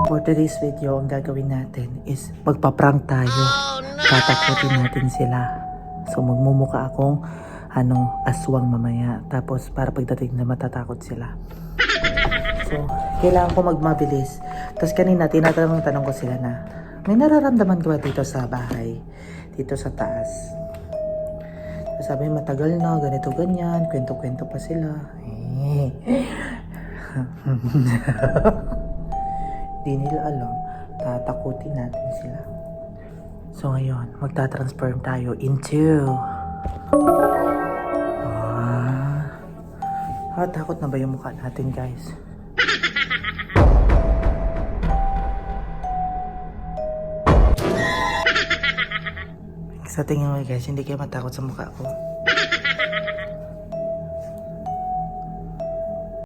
For today's video, ang gagawin natin is magpa-prank tayo. Tatakutin natin sila. So magmumuka akong aswang mamaya. Tapos para pagdating na matatakot sila. So kailangan ko magmabilis. Tapos kanina tinatanong ko sila na, may nararamdaman ka ba dito sa bahay? Dito sa taas? Sabi matagal na, ganito ganyan, kwento-kwento pa sila. Di nila alam, tatakutin natin sila. So ngayon, magta-transform tayo into takot na ba yung mukha natin, guys? Sa tingin mo, guys, hindi kayo matakot sa mukha ko?